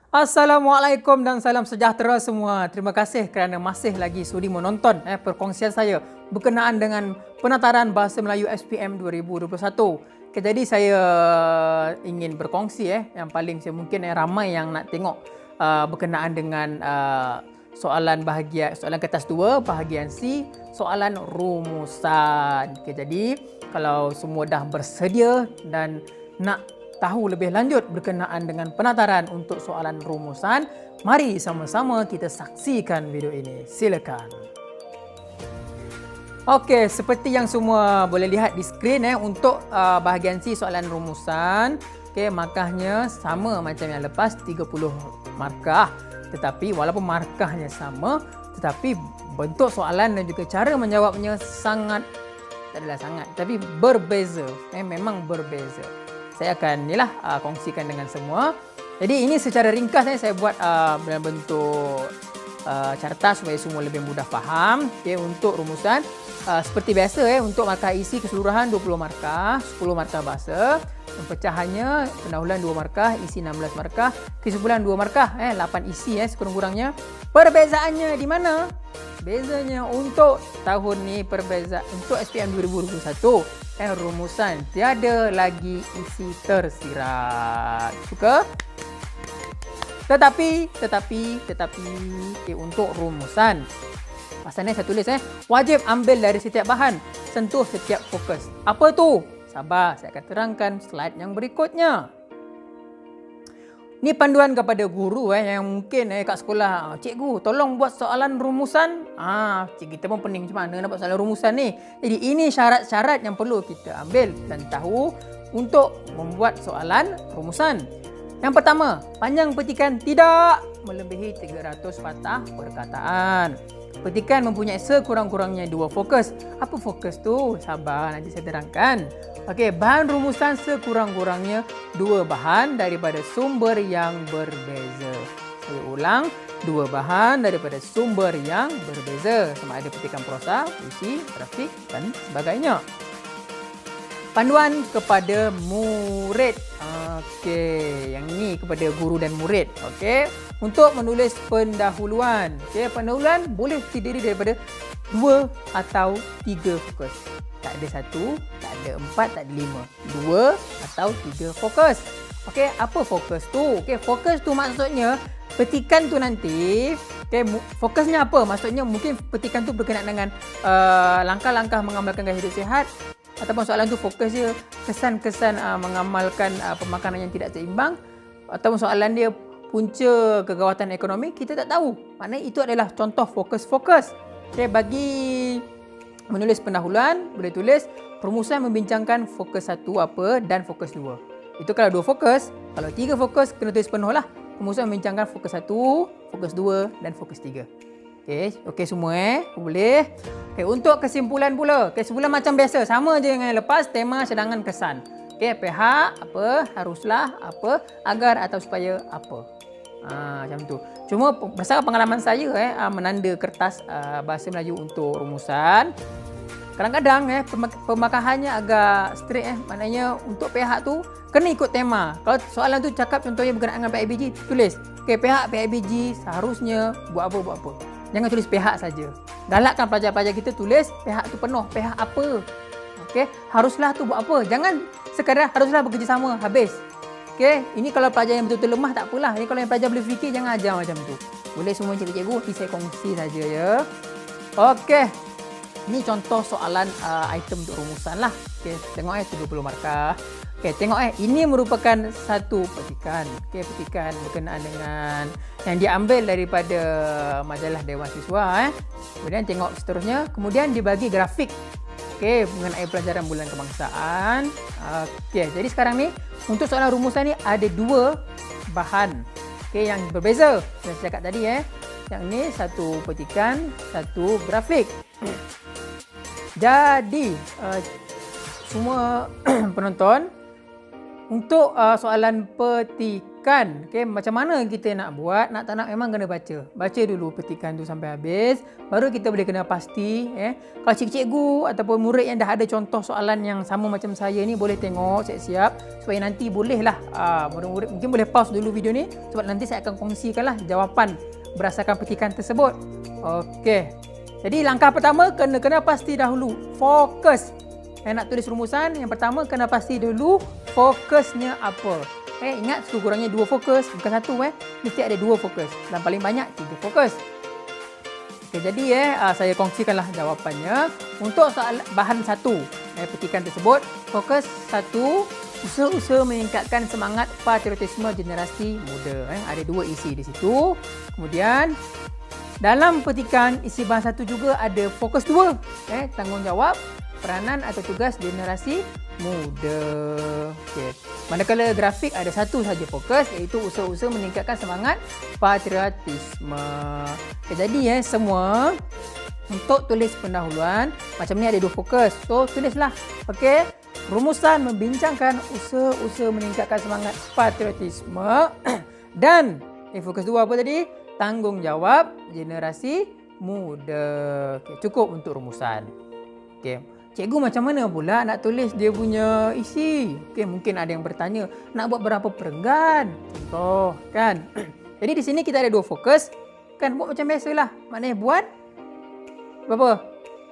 Assalamualaikum dan salam sejahtera semua. Terima kasih kerana masih lagi sudi menonton perkongsian saya berkenaan dengan penataran Bahasa Melayu SPM 2021. Jadi saya ingin berkongsi yang paling mungkin ramai yang nak tengok berkenaan dengan soalan kertas 2 bahagian C, soalan rumusan. Jadi kalau semua dah bersedia dan nak tahu lebih lanjut berkenaan dengan penataran untuk soalan rumusan, mari sama-sama kita saksikan video ini. Silakan. Okey, seperti yang semua boleh lihat di skrin untuk bahagian C soalan rumusan, markahnya sama macam yang lepas 30 markah. Tetapi walaupun markahnya sama, tetapi bentuk soalan dan juga cara menjawabnya tapi berbeza. Memang berbeza. Saya akan kongsikan dengan semua. Jadi ini secara ringkas saya buat dalam bentuk carta supaya semua lebih mudah faham. Untuk rumusan seperti biasa untuk markah isi keseluruhan 20 markah, 10 markah bahasa. Pecahannya pendahuluan 2 markah, isi 16 markah, kesimpulan 2 markah, 8 isi sekurang-kurangnya. Perbezaannya di mana? Bezanya untuk tahun ni untuk SPM 2021 rumusan tiada lagi isi tersirat. Suka? Tetapi untuk rumusan pasal ni saya tulis wajib ambil dari setiap bahan, sentuh setiap fokus. Apa tu? Sabar, saya akan terangkan slide yang berikutnya. Ni panduan kepada guru yang mungkin kat sekolah, cikgu tolong buat soalan rumusan. Cikgu kita pun pening macam mana nak buat soalan rumusan ni. Jadi ini syarat-syarat yang perlu kita ambil dan tahu untuk membuat soalan rumusan. Yang pertama, panjang petikan tidak melebihi 300 patah perkataan. Petikan mempunyai sekurang-kurangnya 2 fokus. Apa fokus tu? Sabar, nanti saya terangkan. Okey, bahan rumusan sekurang-kurangnya 2 bahan daripada sumber yang berbeza. Saya ulang, 2 bahan daripada sumber yang berbeza. Sama ada petikan prosa, puisi, grafik dan sebagainya. Panduan kepada murid. Okey, yang ni kepada guru dan murid. Okey, untuk menulis pendahuluan. Pendahuluan boleh terdiri daripada 2 atau 3 fokus. Tak ada 1, tak ada 4, tak ada 5. 2 atau 3 fokus. Okey, apa fokus tu? Fokus tu maksudnya petikan tu nanti. Fokusnya apa? Maksudnya mungkin petikan tu berkenaan dengan langkah-langkah mengamalkan gaya hidup sihat. Ataupun soalan tu fokus dia kesan-kesan mengamalkan pemakanan yang tidak seimbang. Ataupun soalan dia punca kegawatan ekonomi, kita tak tahu. Maknanya itu adalah contoh fokus-fokus. Bagi menulis pendahuluan, boleh tulis perumusan membincangkan fokus 1 apa dan fokus 2. Itu kalau 2 fokus. Kalau 3 fokus, kena tulis penuh lah. Perumusan membincangkan fokus 1, fokus 2 dan fokus 3. Okey semua boleh. Untuk kesimpulan pula. Kesimpulan macam biasa, sama je dengan yang lepas, tema, cadangan, kesan. Pihak apa, haruslah apa, agar atau supaya apa. Macam tu. Cuma berdasarkan pengalaman saya menanda kertas bahasa Melayu untuk rumusan, kadang-kadang pemakahannya agak strict maknanya untuk pihak tu kena ikut tema. Kalau soalan tu cakap contohnya berkenaan dengan PIBG, tulis pihak PIBG seharusnya buat apa. Jangan tulis pihak saja. Galakkan pelajar-pelajar kita tulis pihak tu penuh, pihak apa. Haruslah tu buat apa. Jangan sekadar haruslah bekerjasama habis. Ini kalau pelajar yang betul-betul lemah tak apalah. Ini kalau yang pelajar boleh fikir, jangan ajar macam tu. Boleh semua cikgu-cikgu, nanti saya kongsi saja ya. Ini contoh soalan item untuk rumusan lah. Tengok 30 markah. Tengok ini merupakan satu petikan. Petikan berkenaan dengan yang diambil daripada majalah Dewan Siswa. Kemudian tengok seterusnya. Kemudian dibagi grafik. Mengenai pelajaran bulan kebangsaan. Jadi sekarang ni untuk soalan rumusan ni ada 2 bahan. Yang berbeza. Yang saya cakap tadi Yang ni satu petikan, satu grafik. Jadi semua penonton Untuk soalan petikan, okay, macam mana kita nak buat, nak tak nak memang kena baca. Baca dulu petikan tu sampai habis, baru kita boleh kena pasti. Kalau cikgu ataupun murid yang dah ada contoh soalan yang sama macam saya ni, boleh tengok siap-siap supaya nanti bolehlah murid-murid mungkin boleh pause dulu video ni sebab nanti saya akan kongsikanlah jawapan berdasarkan petikan tersebut. Okey. Jadi langkah pertama kena pasti dahulu fokus. Nak tulis rumusan, yang pertama kena pasti dulu fokusnya apa. Ingat sekurang-kurangnya 2 fokus, bukan 1 mesti ada 2 fokus dan paling banyak 3 fokus. Jadi saya kongsikanlah jawapannya. Untuk soal bahan 1 petikan tersebut, fokus 1, usaha-usaha meningkatkan semangat patriotisme generasi muda. Ada 2 isi di situ. Kemudian dalam petikan isi bahan 1 juga ada fokus 2, tanggungjawab, peranan atau tugas generasi muda. Okey. Manakala grafik ada 1 saja fokus, iaitu usaha-usaha meningkatkan semangat patriotisme. Jadi semua untuk tulis pendahuluan macam ni ada 2 fokus. So tulislah. Okey. Rumusan membincangkan usaha-usaha meningkatkan semangat patriotisme dan fokus 2 apa tadi? Tanggungjawab generasi muda. Okey, cukup untuk rumusan. Okey. Cikgu macam mana pula nak tulis dia punya isi? Okey, mungkin ada yang bertanya, nak buat berapa perenggan? Contoh, kan? Jadi di sini kita ada 2 fokus. Kan buat macam biasalah. Maknanya buat berapa?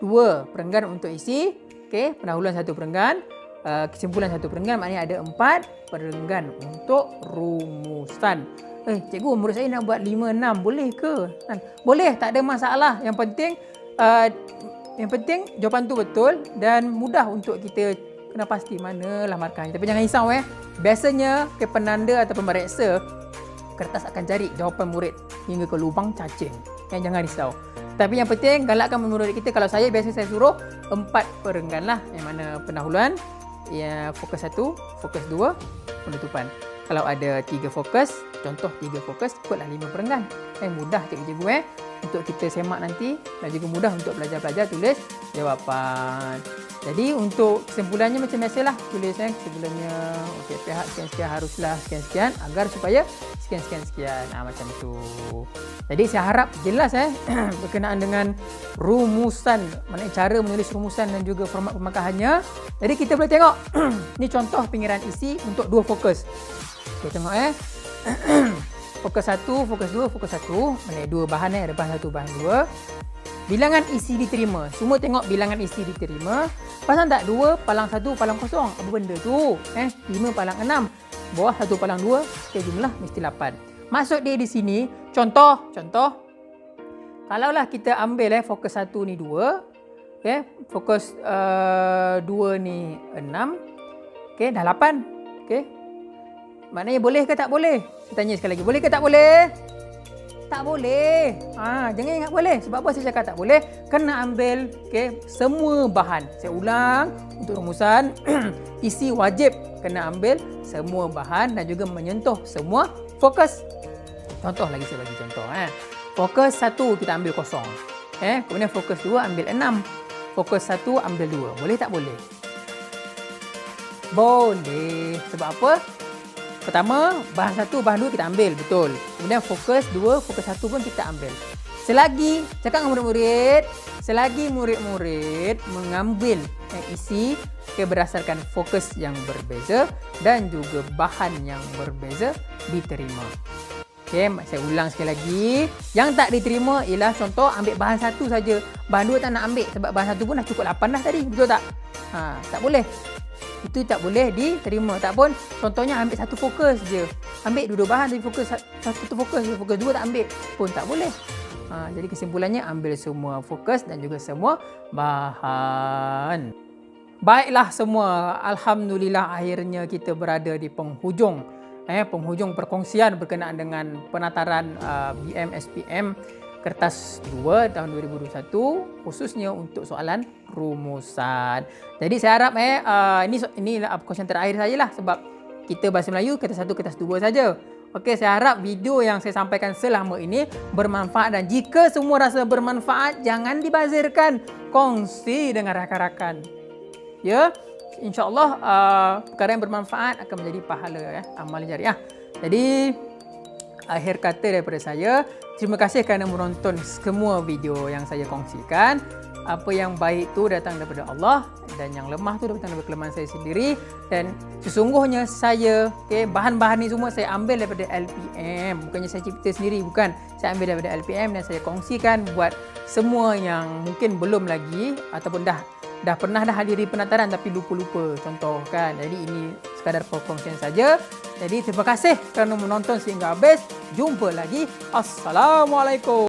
2 perenggan untuk isi. Okey, pendahuluan 1 perenggan, kesimpulan 1 perenggan, maknanya ada 4 perenggan untuk rumusan. Cikgu, murid saya nak buat 5-6, boleh ke? Boleh, tak ada masalah. Yang penting jawapan tu betul dan mudah untuk kita kena pasti manalah markahnya. Tapi jangan risau Biasanya penanda atau pemeriksa kertas akan cari jawapan murid hingga ke lubang cacing. Jangan risau. Tapi yang penting galakkan murid kita. Kalau saya biasa saya suruh 4 perenggan lah. Yang mana pendahuluan, fokus 1, fokus 2, penutupan. Kalau ada 3 fokus, contoh 3 fokus, ikutlah 5 perenggan. Mudah cikgu-cikgu untuk kita semak nanti dan juga mudah untuk pelajar-pelajar tulis jawapan. Jadi untuk kesimpulannya macam biasalah, tulis kesimpulannya pihak sekian-sekian haruslah sekian-sekian agar supaya sekian-sekian. Macam tu. Jadi saya harap jelas berkenaan dengan rumusan, maknanya cara menulis rumusan dan juga format pemakahannya. Jadi kita boleh tengok ni contoh pinggiran isi untuk 2 fokus. Kita tengok fokus 1, fokus 2, fokus 1. Maknanya 2 bahan ada bahan 1, bahan 2. Bilangan isi diterima. Semua tengok bilangan isi diterima. Pasang tak 2 palang 1 palang kosong. Apa benda tu? 5 palang 6. Bawah 1 palang 2. Jumlah mesti 8. Maksud dia di sini, contoh. Kalaulah kita ambil fokus 1 ni 2. Fokus 2 ni 6. Dah 8. Maknanya boleh ke tak boleh? Saya tanya sekali lagi. Boleh ke tak boleh? Tak boleh. Jangan ingat boleh. Sebab apa saya cakap tak boleh? Kena ambil semua bahan. Saya ulang untuk rumusan. Isi wajib kena ambil semua bahan dan juga menyentuh semua fokus. Contoh lagi saya bagi contoh. Fokus 1 kita ambil kosong. Kemudian fokus 2 ambil 6. Fokus 1 ambil 2. Boleh tak boleh? Boleh. Sebab apa? Pertama, bahan 1, bahan 2 kita ambil, betul. Kemudian fokus 2, fokus 1 pun kita ambil. Selagi, cakap dengan murid-murid, selagi murid-murid mengambil isi berdasarkan fokus yang berbeza dan juga bahan yang berbeza diterima. Saya ulang sekali lagi. Yang tak diterima ialah contoh ambil bahan 1 saja. Bahan 2 tak nak ambil sebab bahan 1 pun dah cukup 8 dah tadi. Betul tak? Tak boleh. Itu tak boleh diterima. Tak pun contohnya ambil 1 fokus je. Ambil 2 bahan tapi fokus 1 fokus je. Fokus 2 tak ambil pun tak boleh. Jadi kesimpulannya ambil semua fokus dan juga semua bahan. Baiklah semua. Alhamdulillah akhirnya kita berada di penghujung perkongsian berkenaan dengan penataran BM SPM kertas 2 tahun 2021 khususnya untuk soalan rumusan. Jadi saya harap ini perkongsian terakhir sajalah sebab kita bahasa Melayu kertas 1 kertas 2 saja. Okey, saya harap video yang saya sampaikan selama ini bermanfaat dan jika semua rasa bermanfaat jangan dibazirkan, kongsi dengan rakan-rakan. Ya. InsyaAllah perkara yang bermanfaat akan menjadi pahala amal jariah. Jadi akhir kata daripada saya, terima kasih kerana menonton semua video yang saya kongsikan. Apa yang baik tu datang daripada Allah dan yang lemah tu datang daripada kelemahan saya sendiri. Dan sesungguhnya saya, bahan-bahan ni semua saya ambil daripada LPM. Bukannya saya cipta sendiri, bukan. Saya ambil daripada LPM dan saya kongsikan buat semua yang mungkin belum lagi ataupun dah pernah hadiri penataran tapi lupa-lupa contoh kan. Jadi ini sekadar perkongsian saja. Jadi terima kasih kerana menonton sehingga habis. Jumpa lagi. Assalamualaikum.